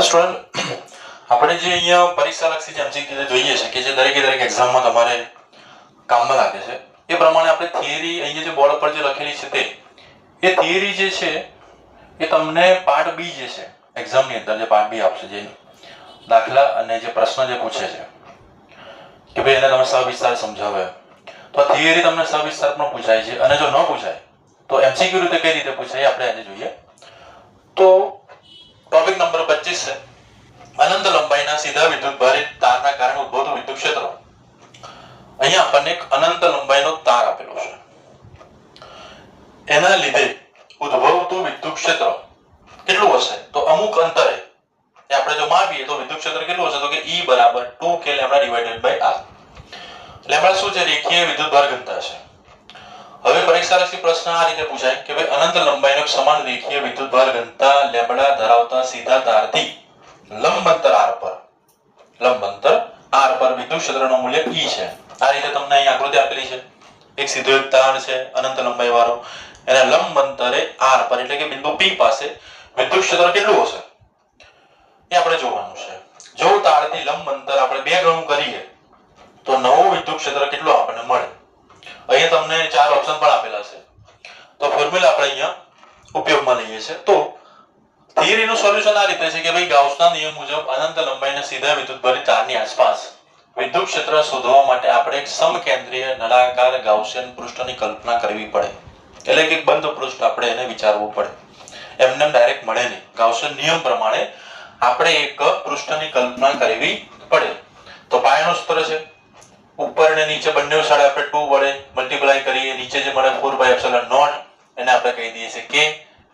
Student આપણે જે અહીંયા પરીક્ષાલક્ષી જે એમસીક્યુ જોઈએ છે કે જે દરેક એક્ઝામમાં તમારે કામમાં લાગે છે એ પ્રમાણે આપણે થિયરી અહીંયા જે બોર્ડ પર જે લખેલી છે તે એ થિયરી જે છે એ તમને પાર્ટ બી જે છે એક્ઝામની અંદર જે પાર્ટ બી આપશે જે દાખલા અને જે પ્રશ્ન જે પૂછે છે કે ભાઈ એને તમે સવિસ્તાર સમજાવે તો આ થિયરી તમને સવિસ્તાર પણ પૂછાય છે અને જો ન પૂછાય તો એમસીક્યુ રીતે કઈ રીતે પૂછાય આપણે આજે જોઈએ. તો ટોપિક નંબર 25 છે અનંત લંબાઈના સીધા વિદ્યુતભારિત તારના કારણે ઉદ્ભવતું વિદ્યુત ક્ષેત્ર. અહીંયા આપણને એક અનંત લંબાઈનો તાર આપેલો છે, એના લીધે ઉદ્ભવતું વિદ્યુત ક્ષેત્ર કેટલું હશે તો અમુક અંતરે એ આપણે જો માપીએ તો વિદ્યુત ક્ષેત્ર કેટલું હશે તો કે E બરાબર 2k lambda divided by r. Lambda શું છે? રેખીય વિદ્યુતભાર ઘનતા છે. હવે પરીક્ષાલક્ષી પ્રશ્ન આ રીતે પૂછાય કે ભાઈ અનંત લંબાઈનો સમાન રેખીય વિદ્યુતભાર ઘનતા લેમ્ડા ધરાવતા સીધા તારથી લંબ અંતર r પર વિદ્યુત ક્ષેત્રનું મૂલ્ય E છે. આ રીતે તમને અહીં આકૃતિ આપેલી છે. એક સીધો એક તાર છે અનંત લંબાઈ વાળો, એના લંબ અંતરે r પર એટલે કે બિંદુ P પાસે વિદ્યુત ક્ષેત્ર કેટલું હશે એ આપણે જોવાનું છે. જો તારથી લંબ અંતર આપણે 2 ગણું કરીએ તો નવું વિદ્યુત ક્ષેત્ર કેટલું આપણને મળે. અહીંયા તમને 4 ઓપ્શન પણ આપેલા છે, તો ફોર્મ્યુલા આપણે અહીંયા ઉપયોગમાં લઈએ છીએ. તો થિયરીનું સોલ્યુશન આ રીતે છે કે ભાઈ ગાઉસના નિયમ મુજબ અનંત લંબાઈના સીધા વિદ્યુતભારિત તારની આસપાસ વિદ્યુત ક્ષેત્ર શોધવા માટે આપણે એક સમકેન્દ્રીય નળાકાર ગાઉસિયન પૃષ્ઠની કલ્પના કરવી પડે. એટલે કે બંધ પૃષ્ઠ આપણે એને વિચારવું પડે, એમને ડાયરેક્ટ મળે નહીં. ગાઉસિયન નિયમ પ્રમાણે આપણે એક પૃષ્ઠની કલ્પના કરવી પડે. તો પાયાનું સૂત્ર છે ઉપર અને નીચે બંને સાઈડ આપણે 2 વડે મલ્ટીપ્લાય કરીએ, નીચે જે મળે 4πε0 એને આપણે કહી દઈએ છીએ k,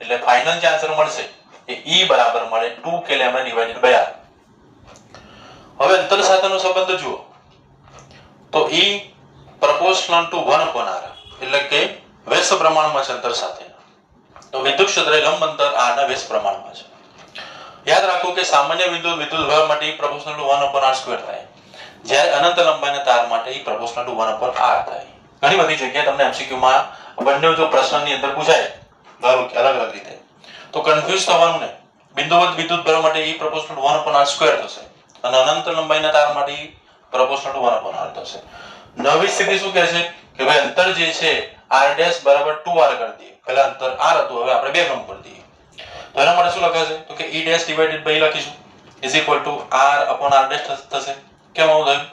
એટલે ફાઇનલ જે આન્સર મળશે એ E બરાબર મળે 2k lambda divided by r. હવે અંતર સાથેનો સંબંધ જુઓ તો E proportional to 1/r એટલે કે વ્યસ્ત પ્રમાણમાં છે અંતર સાથે. તો વિદ્યુત ક્ષેત્ર લંબ અંતર r ના વ્યસ્ત પ્રમાણમાં છે. યાદ રાખો કે સામાન્ય વિદ્યુતભાર માટે E proportional to 1/r² થાય, જ્યારે અનંત લંબાઈના તાર માટે E proportional to 1/r થાય. ઘણી બધી જગ્યાએ તમને MCQ માં બંને જો પ્રશ્નની અંદર પૂછાય ધારો કે અલગ અલગ રીતે તો કન્ફ્યુઝ થવાનું નહીં. બિંદુવત વિદ્યુતભાર માટે E proportional to 1/r² થશે અને અનંત લંબાઈના તાર માટે E proportional to 1/r થશે. નવી સ્થિતિ શું કહે છે કે ભાઈ અંતર જે છે r' બરાબર 2r કરી દઈએ. પહેલા અંતર r હતું, હવે આપણે 2 ગણું કરી દઈએ. તો એના માટે શું લખાશે તો કે E' ડિવાઇડેડ બાય લખીશું ઇઝ ઇક્વલ ટુ r/r' થશે. કેમ આવું થયું?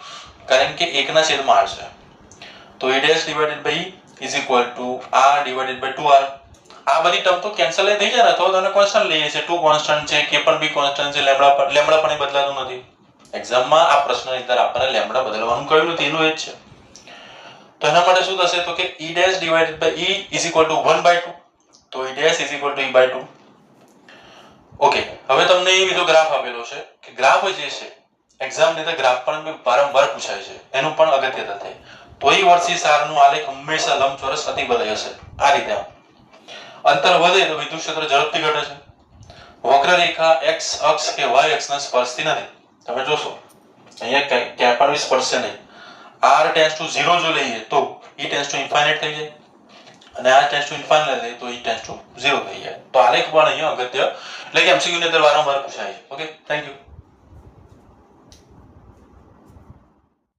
કારણ કે 1 ના છેદમાં r છે, તો E' divided by is equal to r divided by 2r. આ બધી ટર્મ તો કેન્સલ થઈ જાય ને, તો તમે કોન્સ્ટન્ટ લઈએ છે, 2 કોન્સ્ટન્ટ છે, k પણ બી કોન્સ્ટન્ટ છે, લેમ્ડા પણ બદલાતું નથી. એક્ઝામમાં આ પ્રશ્નની અંદર આપણને લેમ્ડા બદલવાનું કહ્યું નથી, એનું એ જ છે. તો એના માટે શું થશે તો કે E' divided by E is equal to 1/2, તો E' is equal to E/2. Okay, હવે તમને એ બીજો ગ્રાફ આપેલો છે કે ગ્રાફ જે છે એક્ઝામ ની અંદર ગ્રાફ પણ વારંવાર પૂછાય છે, એનું પણ અગત્યતા થાય. તો E વર્સિસ r નું આલેખ હંમેશા લંબચોરસ અતિવલય હશે. આ રીતે અંતર વધે તો વિદ્યુત ક્ષેત્ર ઝડપથી ઘટે છે. વક્રરેખા x અક્ષ કે y અક્ષને સ્પર્શતી નથી. તમે જોશો અહીંયા ક્યાં પણ સ્પર્શે નહીં. r ટેન્ડ્સ ટુ 0 જો લઈએ તો E ટેન્ડ્સ ટુ ઇન્ફાઇનાઇટ થઈ જાય અને r ટેન્ડ્સ ટુ ઇન્ફાઇનાઇટ લઈએ તો E ટેન્ડ્સ ટુ 0 થઈ જાય. તો આલેખ પણ અહીંયા અગત્ય એટલે કે MCQ ની અંદર વારંવાર પૂછાય છે. Okay, thank you.